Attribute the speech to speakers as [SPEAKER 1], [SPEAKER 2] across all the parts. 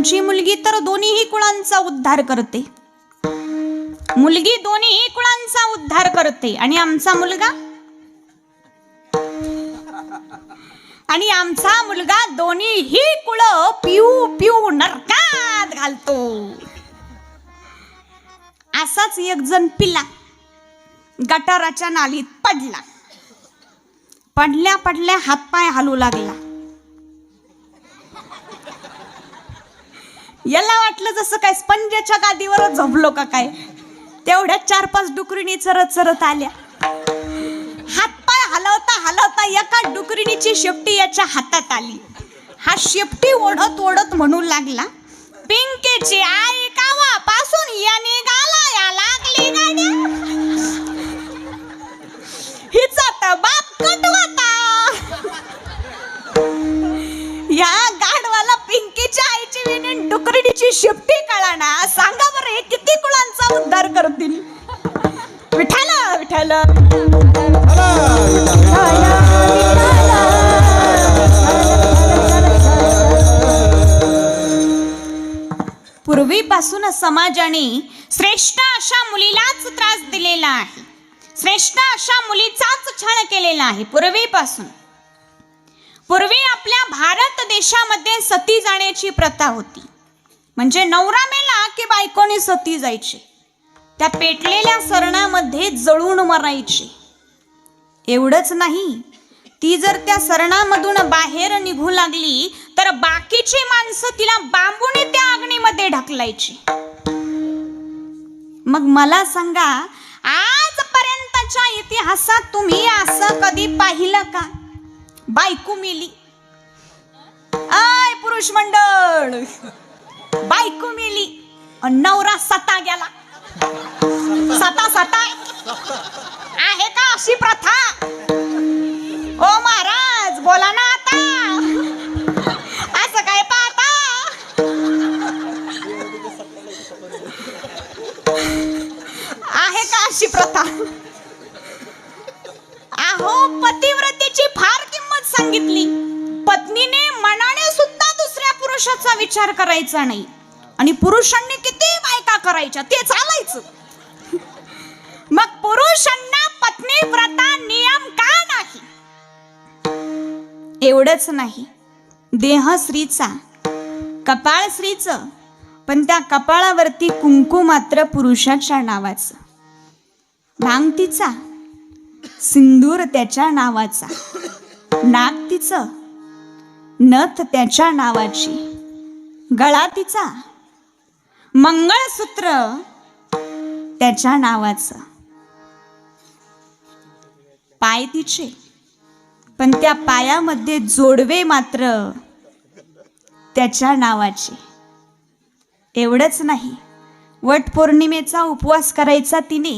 [SPEAKER 1] आमची मुलगी तर दोन्हीही कुळांचा उद्धार करते. मुलगी दोन्हीही कुळांचा उद्धार करते आणि आमचा मुलगा दोन्हीही कुळ पिऊ पिऊ नरकात घालतो. असाच एक जण पिला, गटाराच्या नालीत पडला. पडल्या पडल्या हातपाय हलू लागला. याला वाटलं जसं काय स्पंजाच्या गादीवर झोपलो का काय. तेवढ्या 4-5 डुकरीणी चरत चरत आल्या. हातपाय हलवता हलवता एका डुकरीणीची शेपटी याच्या हातात आली. हा शेपटी ओढत ओढत म्हणू लागला, पिंकीची आई कावापासून या निघाला या लागली गाड्या, हिचा तर बाप कटवाता. या गाढवाला पिंकीच्या आईची विनीन डुकरीणीची शेपटी कळाना. सांगा बरं हे किती कुळांचा उद्धार करतील. विठ्ठल विठ्ठल पूर्वीपासून समाजाने श्रेष्ठ अशा मुलीलाच त्रास दिलेला आहे. श्रेष्ठ अशा मुलीचाच छळ केलेला आहे पूर्वीपासून. पूर्वी आपल्या भारत देशामध्ये सती जाण्याची प्रथा होती. म्हणजे नवरा मेला की बायकोने सती जायची. त्या पेटलेल्या सरणामध्ये जळून मरायची. एवढंच नाही, ती जर त्या सरणामधून बाहेर निघू लागली तर बाकीची माणसं तिला बांबूने त्या अग्नीमध्ये ढकलायची. मग मला सांगा, आजपर्यंतच्या इतिहासात तुम्ही असं कधी पाहिलं का? बायको मेली, आय पुरुष मंडळ, बायको मेली, नवरा सता गेला. सता सता आहे का अशी प्रथा? ओ महाराज बोला ना आता, असं काय पाहता? आहे का अशी प्रथा? अहो, पतिव्रतेची फार किंमत सांगितली. पत्नीने मनाने सुद्धा दुसऱ्या पुरुषाचा विचार करायचा नाही. आणि पुरुषांनी किती बायका करायच्या ते चालायचं. मग पुरुषांना पत्नी व्रता नियम का नाही? एवढंच नाही, देह स्त्रीचा, कपाळ स्त्रीचं, पण त्या कपाळावरती कुंकू मात्र पुरुषाच्या नावाचं. भांग तिचा, सिंदूर त्याच्या नावाचा, नाक तिचं, नथ त्याच्या नावाची, गळा तिचा, मंगळसूत्र त्याच्या नावाचं, पाय तिचे, पण त्या पायामध्ये जोडवे मात्र त्याच्या नावाचे. एवढंच नाही, वट पौर्णिमेचा उपवास करायचा तिने,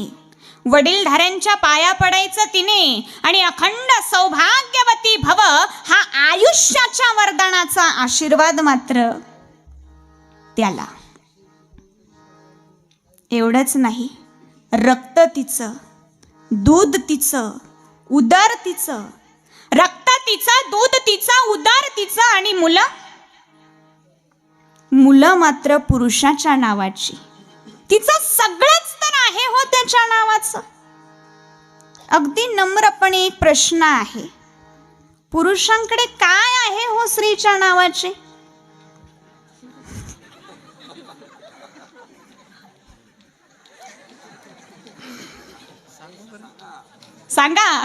[SPEAKER 1] वडीलधाऱ्यांच्या पाया पडायचं तिने, आणि अखंड सौभाग्यवती भव हा आयुष्याच्या वरदानाचा आशीर्वाद मात्र त्याला. एवढंच नाही, रक्त तिचं, दूध तिचं, उदर तिचं, रक्त तिचं, दूध तिचं, उदर तिचं, आणि मुलं मात्र पुरुषाच्या नावाची. तिचं सगळंच तर आहे हो त्याच्या नावाचं. अगदी नम्रपणे एक प्रश्न आहे, पुरुषांकडे काय आहे हो स्त्रीच्या नावाचे? सांगा.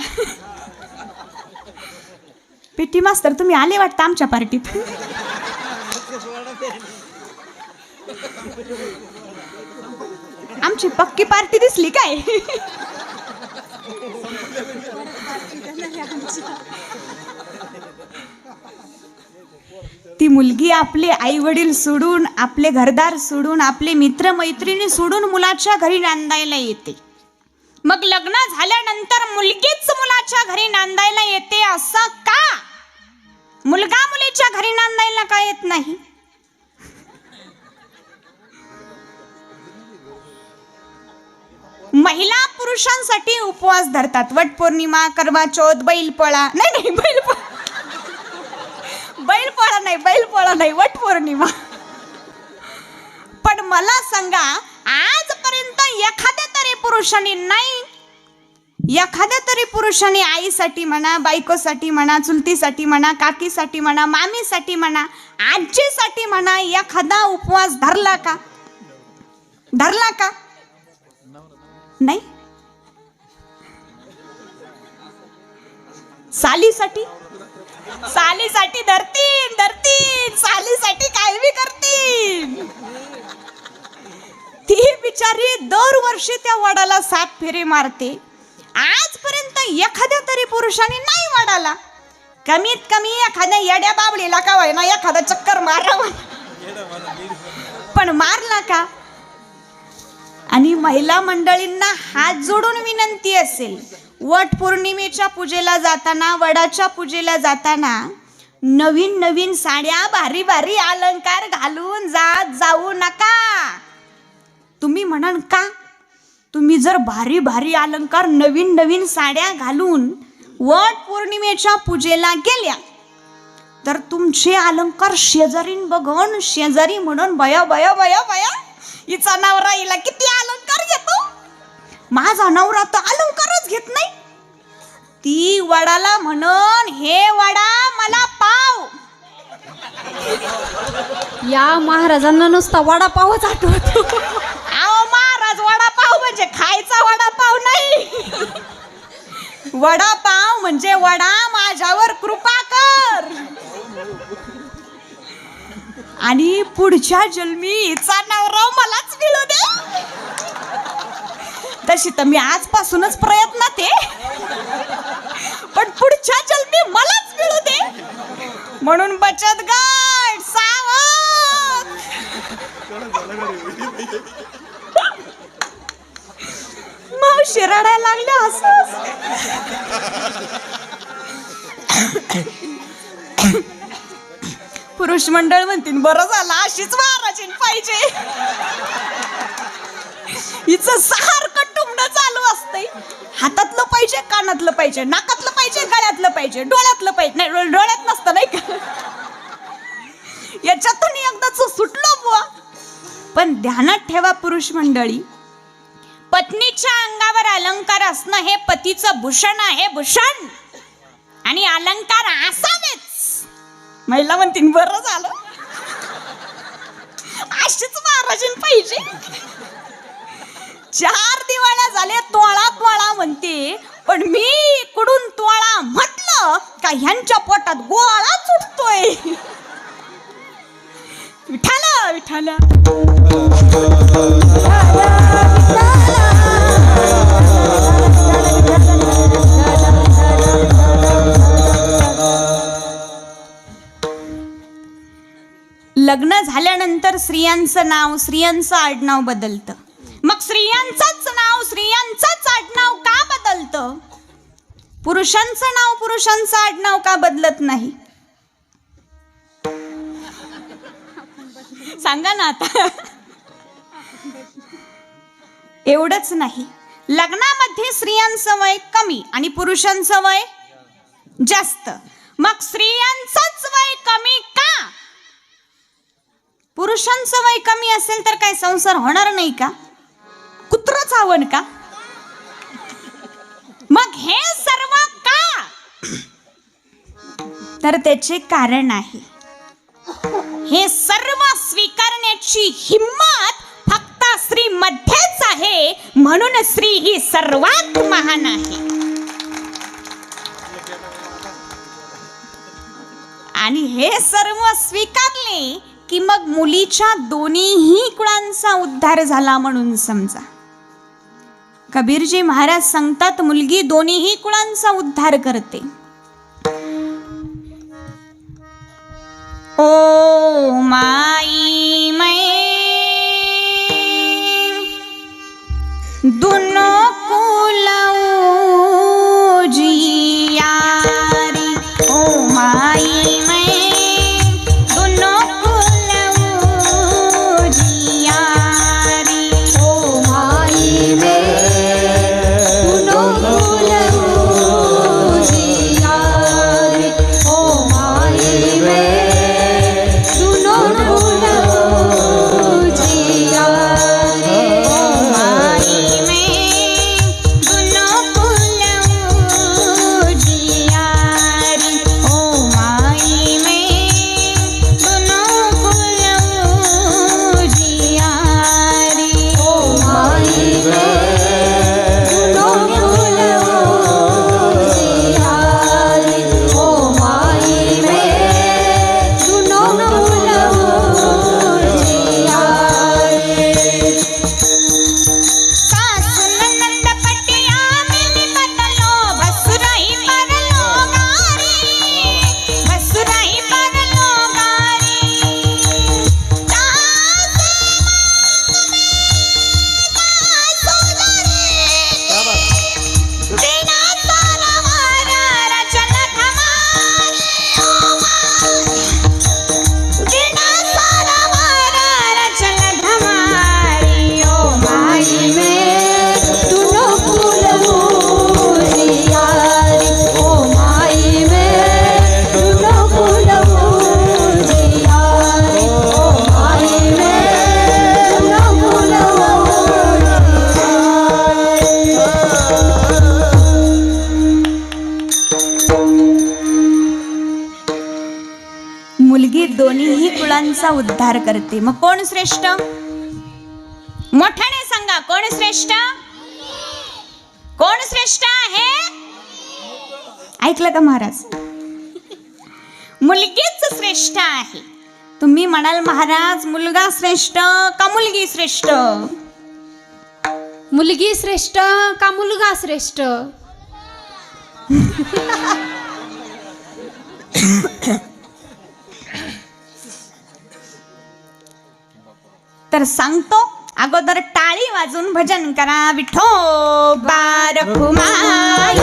[SPEAKER 1] पिटी मास्तर तुम्ही आले वाटतं आमच्या पार्टीत. आमची पक्की पार्टी दिसली काय? ती मुलगी आपले आई वडील सोडून, आपले घरदार सोडून, आपले मित्र मैत्रिणी सोडून मुलाच्या घरी नांदायला येते. मग लग्न झाल्यानंतर मुलगीच मुलाच्या घरी नांदायला येते असं का? मुलगा मुलीच्या घरी नांदायला का येत नाही? महिला पुरुषांसाठी उपवास धरतात. वटपौर्णिमा, करवा चौथ, बैलपोळा. नाही बैलपोळा नाही, वटपौर्णिमा. मला सांगा, आजपर्यंत एखाद्या तरी पुरुषाने नाही, एखाद्या तरी पुरुषाने आईसाठी म्हणा, बायकोसाठी म्हणा, चुलतीसाठी म्हणा, काकीसाठी म्हणा, मामीसाठी म्हणा, आजीसाठी म्हणा एखादा उपवास धरला का? धरला का? नाही. सालीसाठी सालीसाठी धरतील धरतील, सालीसाठी काय बी करतील. ती बिचारी दरवर्षी त्या वडाला 7 फेरे मारते. आजपर्यंत एखाद्या तरी पुरुषाने नाही वडाला, कमीत कमी एखाद्या येड्या बाबळीला का होईना एखादा चक्कर मारावा, पण मारला का? आणि महिला मंडळींना हात जोडून विनंती असेल, वट पौर्णिमेच्या पूजेला जाताना, वडाच्या पूजेला जाताना नवीन नवीन साड्या, भारी भारी अलंकार घालून जाऊ नका. तुम्ही म्हणाल का? तुम्ही जर भारी भारी अलंकार, नवीन नवीन साड्या घालून वट पौर्णिमेच्या पूजेला गेल्या तर तुमचे अलंकार शेजारीन बघून, शेजारी म्हणून बया बया बया बया, हिचा नवरा हिला किती अलंकार घेतो, माझा नवरा तर अलंकारच घेत नाही. ती वडाला म्हणून, हे वडा मला पाव.
[SPEAKER 2] या महाराजांना नुसता वडापावच आठवतो.
[SPEAKER 1] आओ महाराज, वडापाव म्हणजे खायचा वडापाव नाही. वडापाव म्हणजे वडा माझ्यावर कृपा कर, आणि पुढच्या जन्मी हिचा नवरा मलाच मिळू दे. तशी तर मी आजपासूनच प्रयत्नात आहे, पण पुढच्या जन्मी मलाच मिळू दे. म्हणून बचत गट सावध. मावशी रडायला लागल्या हसूस. पुरुष मंडळ म्हणतील, बरं झालं अशीच महाराजीन पाहिजे. हिचं सारखं टुमणं चालू असतंय. हातातलं पाहिजे, कानातलं पाहिजे, नाकातलं पाहिजे, गळ्यातलं पाहिजे, डोळ्यातलं पाहिजे. नाही, डोळ्यात नसतं नाही का? याच्यातून एकदाच सुटलो बुवा. पण ध्यानात ठेवा पुरुष मंडळी, पत्नीच्या अंगावर अलंकार असणं हे पतीचं भूषण आहे, भूषण. आणि अलंकार असावेच. महिला म्हणतील, बरं झालं अशीच महाराजीन पाहिजे. 4 दिवाळ्या झाले, तोळा तोळा म्हणते, पण मी इकडून तोळा म्हटलं का ह्यांच्या पोटात गोळा सुटतोय. विठाला विठाला. लग्न झाल्यानंतर स्त्रियांचं नाव, स्त्रियांचं आडनाव बदलतं. मग स्त्रियांचंच नाव, स्त्रियांचंच आडनाव का बदलतं? पुरुषांचं नाव, पुरुषांचं आडनाव का बदलत नाही? सांगा ना आता. एवढंच नाही, लग्नामध्ये स्त्रियांचं वय कमी आणि पुरुषांचं वय जास्त. मग स्त्रियांचंच वय कमी का? पुरुषांचं वय कमी असेल तर काय संसार होणार नाही का? कुत्र चावण का? मग हे सर्व का? तर त्याचे कारण आहे. हे सर्व स्वीकारण्याची हिम्मत फक्त स्त्री मध्येच आहे, म्हणून स्त्री ही सर्वात महान आहे. आणि हे सर्व स्वीकारले की मग मुलीच्या दोन्हीही कुळांचा उद्धार झाला म्हणून समजा. कबीरजी महाराज सांगतात, मुलगी दोन्हीही कुळांचा उद्धार करते. ओ माई मैं दोनों कुल उजियारी, ओ माई मैं दोनों कुल उजियारी,
[SPEAKER 2] ओ माई में दोनों कुल उजियारी, ओ माई में दोनों कुल
[SPEAKER 1] लोकांचा उद्धार करते. मग कोण श्रेष्ठ? मोठ्याने सांगा, कोण श्रेष्ठ? कोण श्रेष्ठ आहे? ऐकलं का महाराज? मुलगीच श्रेष्ठ आहे. तुम्ही म्हणाल महाराज मुलगा श्रेष्ठ का मुलगी श्रेष्ठ?
[SPEAKER 2] मुलगी श्रेष्ठ का मुलगा श्रेष्ठ?
[SPEAKER 1] तर सांगतो, अगोदर टाळी वाजून भजन करा. विठोबा रखुमाई,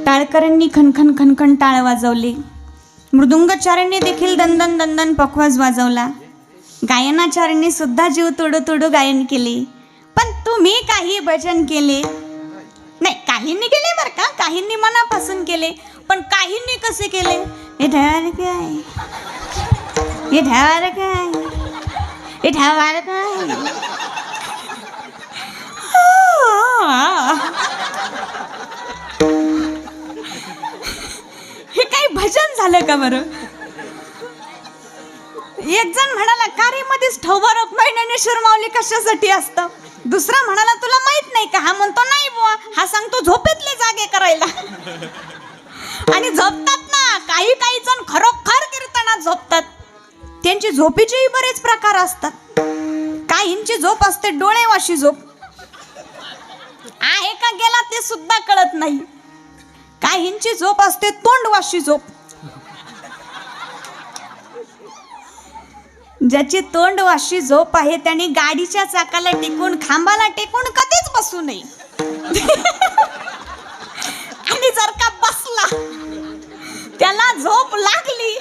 [SPEAKER 1] टाळकरांनी खनखन खनखन टाळ वाजवले. मृदुंगचार्यांनी देखील दंदन दंदन पखवाज वाजवला. गायनाचार्यांनी सुद्धा जीव तोडू तोडू गायन केले. पण तुम्ही काही भजन केले नाही. काहींनी केले बरं का, काहींनी मनापासून केले. पण काहींनी कसे केले? हे ढार काय, हे ढार काय, हे ढार काय. हे काही भजन झालं का बरं? एक जण म्हणाला कार्यामध्येच ठोबा रखमाईने माऊली कशासाठी असतं. दुसरा म्हणाला तुला माहित नाही का? हा म्हणतो नाही बुवा, हा सांगतो झोपेतले जागे करायला. आणि झोपतात ना, काही काही जण खरोखर कीर्तनात झोपतात. त्यांची झोपेचेही बरेच प्रकार असतात. काहींची झोप असते डोळेवाशी झोप, आहे का गेला ते सुद्धा कळत नाही. काहींची झोप असते तोंडवाशी झोप. ज्याची तोंडवाशी झोप आहे त्याने गाडीच्या चाकाला टेकून, खांबाला टेकून कधीच बसू नये. आणि जर का बसला, त्याला झोप लागली,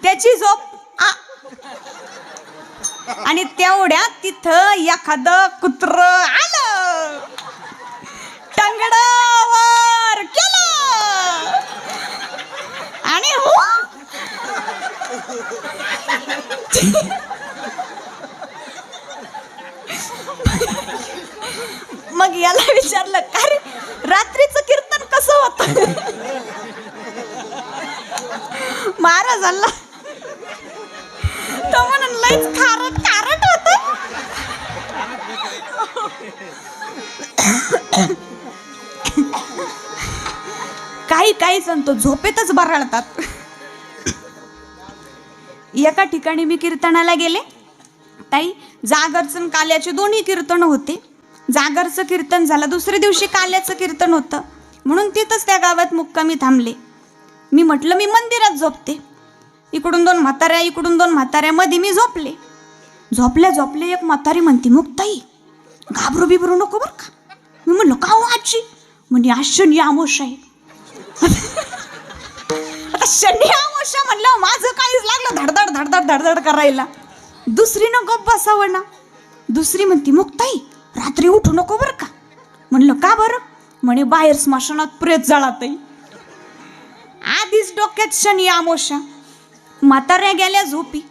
[SPEAKER 1] त्याची झोप आणि तेवढ्यात तिथं एखादं कुत्र आलं, टंगडावर केलं आणि मग याला विचारलं का रे रात्रीचं कीर्तन कसं होतं? महाराजांना तो म्हणून लयच खारट खारट होत. काही काही जण तो झोपेतच बरळतात. एका ठिकाणी मी कीर्तनाला गेले. ताई जागरचं काल्याचे दोन्ही कीर्तन होते. जागरचं कीर्तन झालं, दुसऱ्या दिवशी काल्याचं कीर्तन होतं. म्हणून तिथंच त्या गावात मुक्कामी थांबले. मी म्हटलं मी मंदिरात झोपते. इकडून दोन म्हाताऱ्या, इकडून दोन म्हाताऱ्या, मध्ये मी झोपले. झोपल्या झोपले एक म्हातारी म्हणते, मुक्ताई घाबरू बिबरू नको बरं का. मी म्हणलो का हो आजी? म्हणजे आज शनी अमावस्या आहे. आता शनी अमावस्या म्हणलं माझं काहीच लागलं धडधड धडधड धडधड करायला. दुसरीनं गप्प बसावं ना. दुसरी म्हणती, मुक्ताई रात्री उठू नको बरं का. म्हणलं का बरं? म्हणे बाहेर स्मशानात प्रेत जाळात. आधीच डोक्यात शनी अमावस्या. म्हाताऱ्या गेल्या झोपी,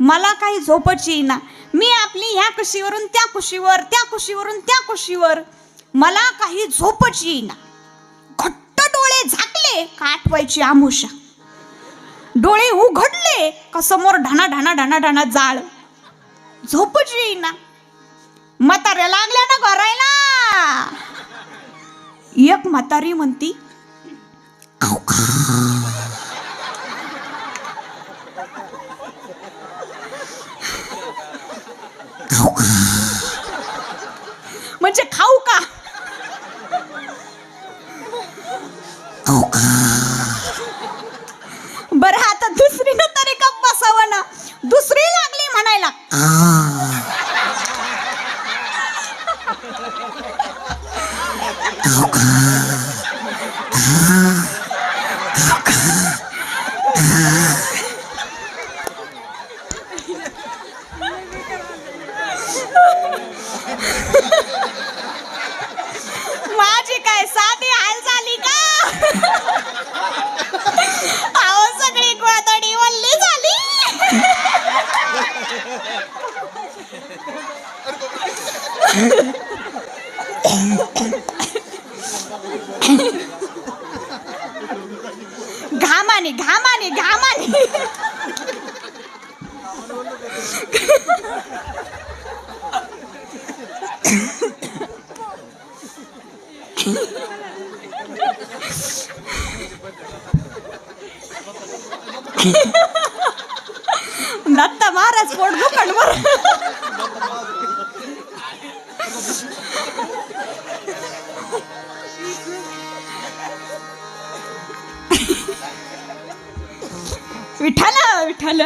[SPEAKER 1] मला काही झोपच येईना. मी आपली ह्या कुशीवरून त्या कुशीवर, त्या कुशीवरून त्या कुशीवर, मला काही झोपच येईना. घट्ट डोळे झाकले का आठवायची अमावस्या. डोळे उघडले का समोर ढाणा ढाणा ढाणा ढाणा जाळ. झोपच येईना. म्हाताऱ्या लागल्या ना घरायला. एक म्हातारी म्हणती, म्हणजे खाऊ का? बरं आता दुसरीनं तरी गप्प बसावं ना. दुसरी लागली म्हणायला, माझी काय साधी हाल झाली का? अहो सगळी गोळतडी वल्ली झाली. घामाने घामाने घामाने दत्त महाराज पोट दुखण बर. विठ्ठल विठ्ठल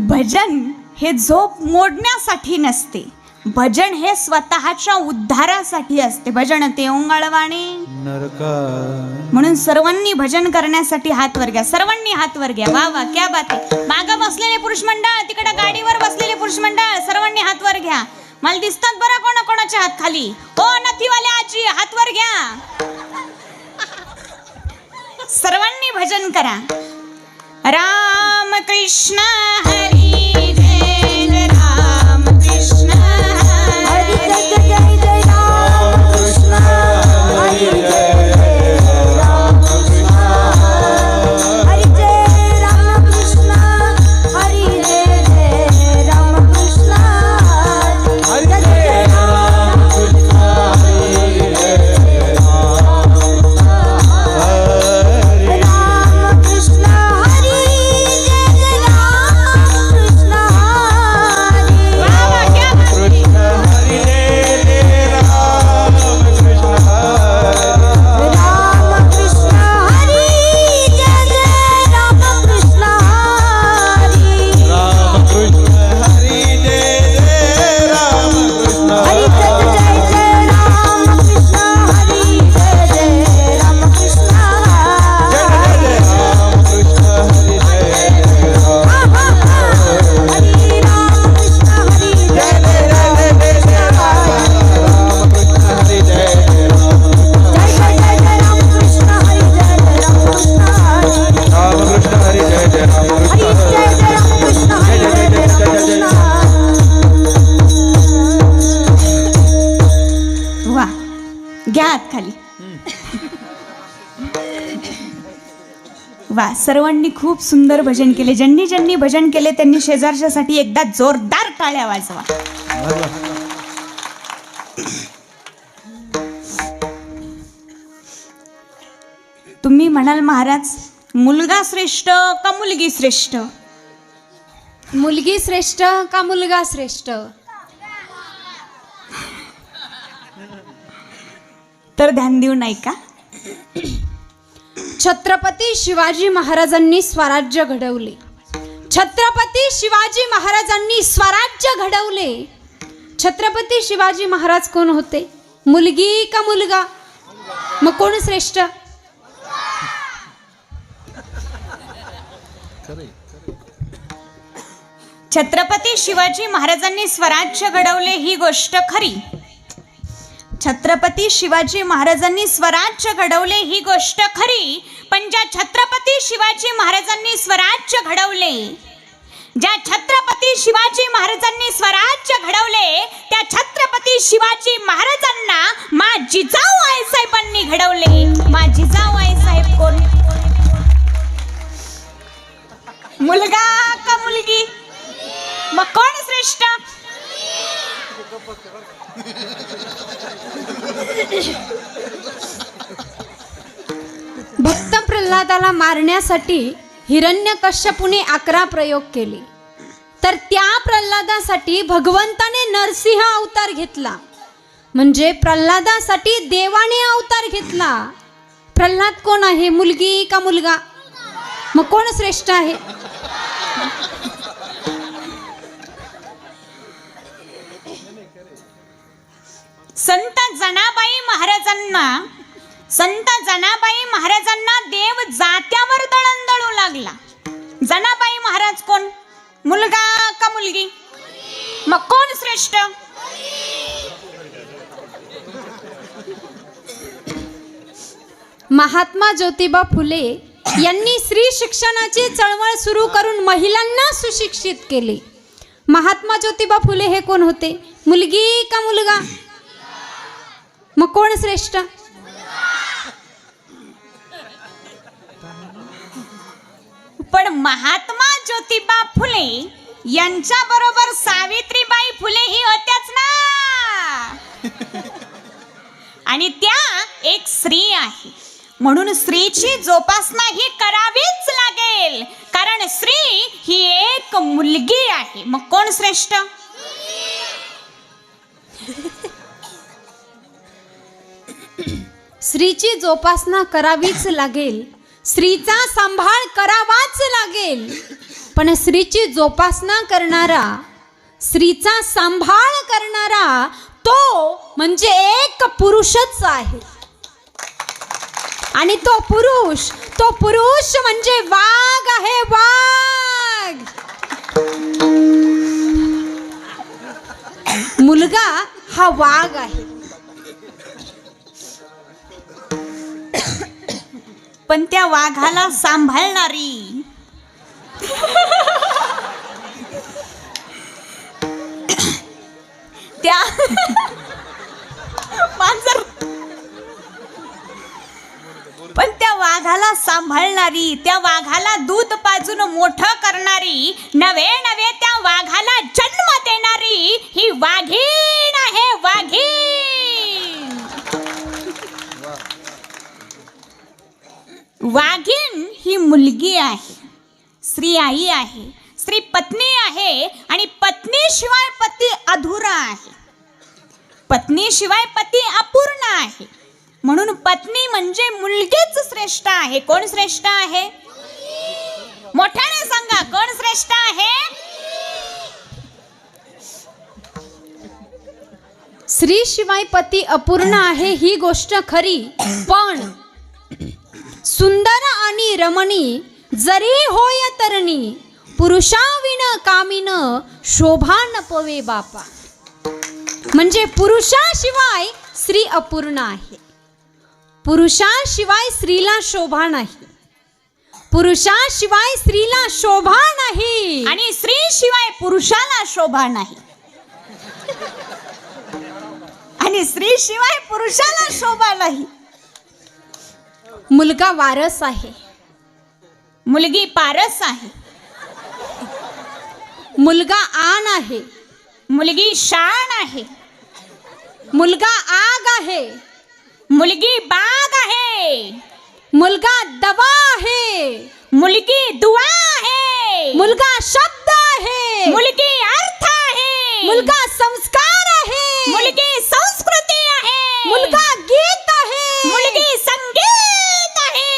[SPEAKER 1] भजन हे झोप मोडण्यासाठी नसते. भजन हे स्वतःच्या उद्धारासाठी असते. भजन ते ओंगाळवाणे
[SPEAKER 3] नरका.
[SPEAKER 1] म्हणून सर्वांनी भजन करण्यासाठी हात वर घ्या. सर्वांनी हात वर घ्या. वा वा क्या बात आहे. मागं बसलेले पुरुष मंडळ, तिकडे गाडीवर बसलेले पुरुष मंडळ, सर्वांनी हात वर घ्या. मला दिसतात बरं कोणाकोणाचे हात खाली. हो नथीवाल्या आजी हात वर घ्या. सर्वांनी भजन करा. राम कृष्ण हरी जय राम कृष्ण हरी
[SPEAKER 2] जय जय जय राम कृष्ण हरी जय जय राम कृष्ण हरी जय राम कृष्ण हरी जय जय राम कृष्ण हरी जय जय राम कृष्ण हरी जय जय राम कृष्ण हरी जय जय राम कृष्ण हरी.
[SPEAKER 1] वा वा क्या बात आहे.
[SPEAKER 2] राम कृष्ण हरी जय जय राम कृष्ण हरी. हरी जय जय जय राम कृष्ण हरी जय जय राम कृष्ण हरी. हरी राम कृष्ण हरी जय जय राम कृष्ण हरी. जय जय जय जय राम कृष्ण हरी जय जय राम कृष्ण हरी. हरी जय जय राम कृष्ण हरी जय जय राम कृष्ण हरी.
[SPEAKER 1] वा घ्या हात खाली. वा सर्वांनी खूप सुंदर भजन केले. ज्यांनी ज्यांनी भजन केले त्यांनी शेजारच्यासाठी एकदा जोरदार टाळ्या वाजवा. तुम्ही म्हणाल महाराज मुलगा श्रेष्ठ का मुलगी श्रेष्ठ?
[SPEAKER 2] मुलगी श्रेष्ठ का मुलगा श्रेष्ठ?
[SPEAKER 1] तर ध्यान देऊ नाही का?
[SPEAKER 2] छत्रपती शिवाजी महाराजांनी स्वराज्य घडवले. छत्रपती शिवाजी महाराजांनी स्वराज्य घडवले. छत्रपती शिवाजी महाराज कोण होते? मुलगी का मुलगा? मग कोण श्रेष्ठ?
[SPEAKER 1] छत्रपती शिवाजी महाराजांनी स्वराज्य घडवले ही गोष्ट खरी. छत्रपती शिवाजी महाराजांनी स्वराज्य घडवले ही गोष्ट खरी. पण ज्या छत्रपती शिवाजी महाराजांनी स्वराज्य घडवले, ज्या छत्रपती शिवाजी महाराजांनी स्वराज्य घडवले, त्या छत्रपती शिवाजी महाराजांना मा जिजाऊ आईसाहेबांनी घडवले. मा जिजाऊ आईसाहेब कोण? मुलगा का मुलगी? मग कोण श्रेष्ठ?
[SPEAKER 2] भक्त प्रल्हादाला मारण्यासाठी हिरण्यकश्यपूने 11 प्रयोग केले. तर त्या प्रल्हादासाठी भगवंताने नरसिंह अवतार घेतला. म्हणजे प्रल्हादासाठी देवाने अवतार घेतला. प्रल्हाद कोण आहे, मुलगी का मुलगा? मग कोण श्रेष्ठ आहे?
[SPEAKER 1] संत जनाबाई महाराजांना देव जात्यावर दळणदळू लागला. जनाबाई महाराज कोण, मुलगा का मुलगी? मग कोण श्रेष्ठ?
[SPEAKER 2] महात्मा ज्योतिबा फुले यांनी स्त्री शिक्षणाची चळवळ सुरू करून महिलांना सुशिक्षित केले. महात्मा ज्योतिबा फुले हे कोण होते, मुलगी का मुलगा? मग कोण श्रेष्ठ?
[SPEAKER 1] पण महात्मा ज्योतिबा फुले यांच्या बरोबर सावित्रीबाई फुले ही होत्याच ना. आणि त्या एक स्त्री आहे, म्हणून स्त्रीची जोपासना ही करावीच लागेल, कारण स्त्री ही एक मुलगी आहे. मग कोण श्रेष्ठ?
[SPEAKER 2] स्त्रीची जोपासना करावीच लागेल, स्त्रीचा सांभाळ करावाच लागेल. पण स्त्रीची जोपासना करणारा, स्त्रीचा सांभाळ करणारा तो म्हणजे एक पुरुषच आहे. आणि तो पुरुष म्हणजे वाघ आहे, वाघ. मुलगा हा वाघ आहे.
[SPEAKER 1] पण त्या वाघाला सांभाळणारी त्या पण त्या वाघाला सांभाळणारी, त्या वाघाला दूध पाजून मोठं करणारी, नवे नवे त्या वाघाला जन्म देणारी ही वाघीण आहे, वाघीण. वाघीण ही मुलगी आहे, स्त्री आई आहे, स्त्री पत्नी आहे. आणि पत्नीशिवाय पती अधुरा आहे, पत्नीशिवाय पती अपूर्ण आहे. म्हणून पत्नी म्हणजे मुलगीच श्रेष्ठ आहे. कोण श्रेष्ठ आहे? मोठ्याने सांगा, कोण श्रेष्ठ आहे?
[SPEAKER 2] स्त्रीशिवाय पती अपूर्ण आहे ही गोष्ट खरी, पण सुंदर आणि रमणी जरी होय तरणी, पुरुषाविन कामिन शोभा नपवे बापा. म्हणजे पुरुषाशिवाय स्त्री अपूर्ण आहे, पुरुषाशिवाय स्त्रीला शोभा नाही, पुरुषाशिवाय स्त्रीला शोभा नाही,
[SPEAKER 1] आणि स्त्रीशिवाय पुरुषाला शोभा नाही, आणि स्त्रीशिवाय पुरुषाला शोभा नाही.
[SPEAKER 2] मुलगा वारस आहे,
[SPEAKER 1] मुलगी पारस आहे,
[SPEAKER 2] मुलगा आण आहे,
[SPEAKER 1] मुलगी शान आहे,
[SPEAKER 2] मुलगा आग आहे,
[SPEAKER 1] मुलगी बाग आहे,
[SPEAKER 2] मुलगा दवा आहे,
[SPEAKER 1] मुलगी दुआ आहे,
[SPEAKER 2] मुलगा शब्द आहे,
[SPEAKER 1] मुलगी अर्थ आहे,
[SPEAKER 2] मुलगा संस्कार आहे,
[SPEAKER 1] मुलगी संस्कृती आहे,
[SPEAKER 2] मुलगा गीत आहे,
[SPEAKER 1] मुलगी संगीत आहे.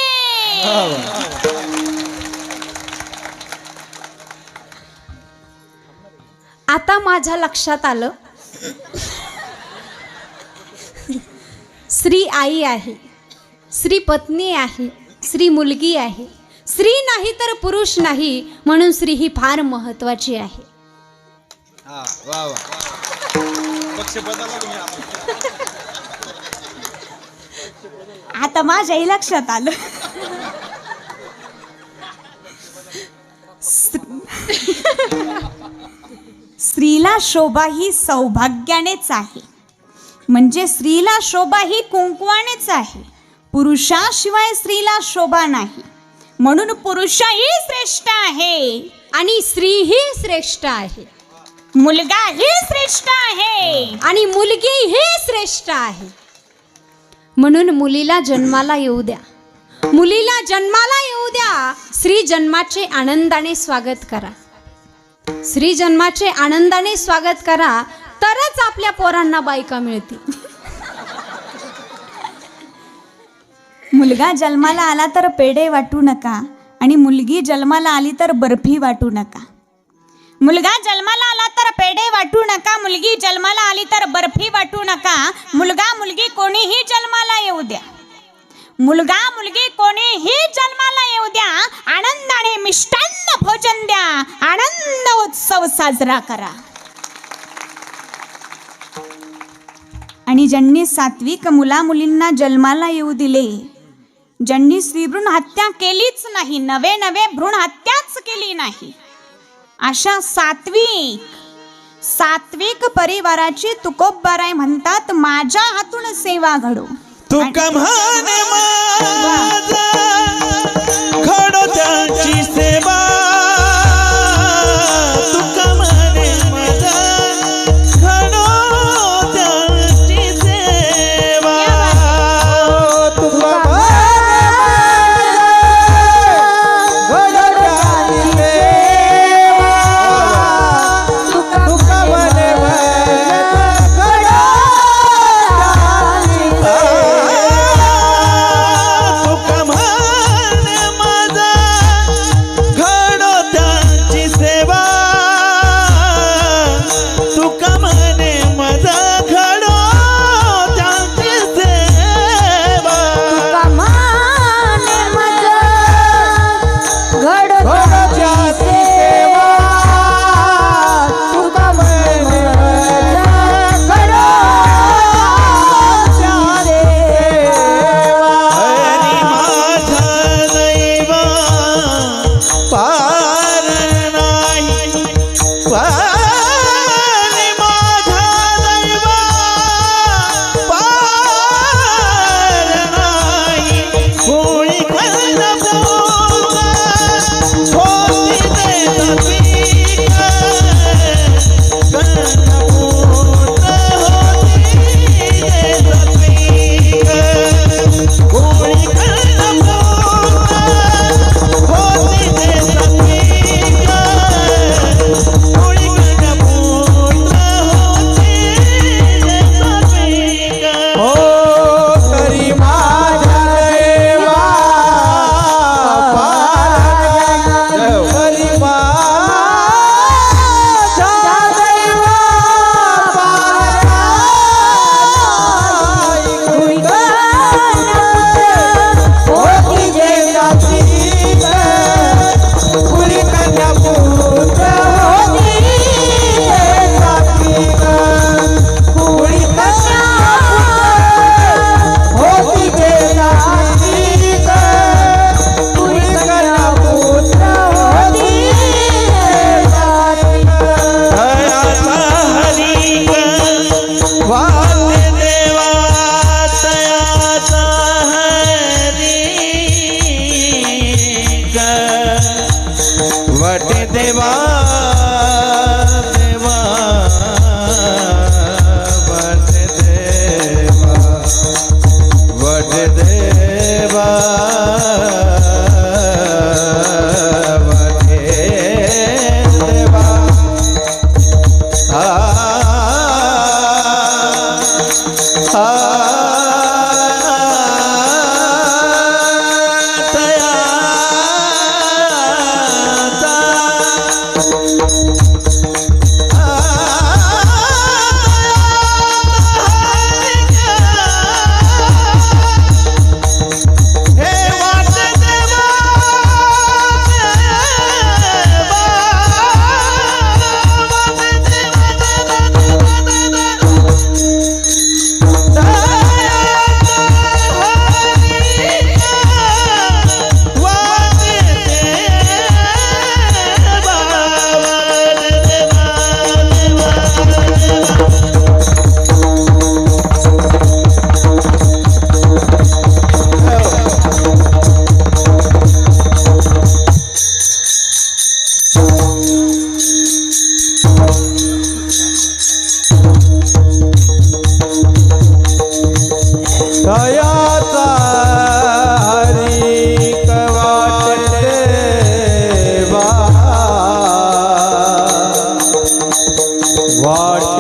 [SPEAKER 2] आता माझ्या लक्षात आलं, स्त्री आई आहे, स्त्री पत्नी आहे, स्त्री मुलगी आहे, स्त्री नाही तर पुरुष नाही, म्हणून स्त्री ही फार महत्वाची आहे.
[SPEAKER 1] आता माझ्याही लक्षात आलं, स्त्रीला शोभा ही सौभाग्यानेच आहे, म्हणजे स्त्रीला शोभा ही कुंकवानेच आहे. पुरुषाशिवाय स्त्रीला शोभा नाही, म्हणून पुरुषही श्रेष्ठ आहे
[SPEAKER 2] आणि स्त्रीही श्रेष्ठ आहे,
[SPEAKER 1] मुलगाही श्रेष्ठ आहे
[SPEAKER 2] आणि मुलगीही श्रेष्ठ आहे. म्हणून मुलीला जन्माला येऊ द्या, मुलीला जन्माला येऊ द्या, स्त्री जन्माचे आनंदाने स्वागत करा. श्री जन्माचे आनंदाने स्वागत करा, तरच आपल्या पोरांना बायका मिळतील.
[SPEAKER 1] मुलगा जन्माला आला तर पेढे वाटू नका आणि मुलगी जन्माला आली तर बर्फी वाटू नका. मुलगा जन्माला आला तर पेढे वाटू नका, मुलगी जन्माला आली तर बर्फी वाटू नका. मुलगा मुलगी कोणीही जन्माला येऊ द्या, मुलगा मुलगी कोणीही जन्माला येऊ द्या, आनंदाने मिष्टान्न भोजन द्या, आनंद उत्सव साजरा करा. आणि ज्यांनी सात्विक मुला मुलींना जन्माला येऊ दिले, ज्यांनी स्त्रीभ्रूण हत्या केलीच नाही, नवे नवे भ्रूण हत्याच केली नाही, अशा सात्विक परिवाराची तुकोबराय म्हणतात, माझ्या हातून सेवा घडो.
[SPEAKER 3] तुका म्हणे माझा घडो त्याची सेवा, तुका म्हणे माझा घडो त्याची सेवा. तुका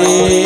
[SPEAKER 3] रे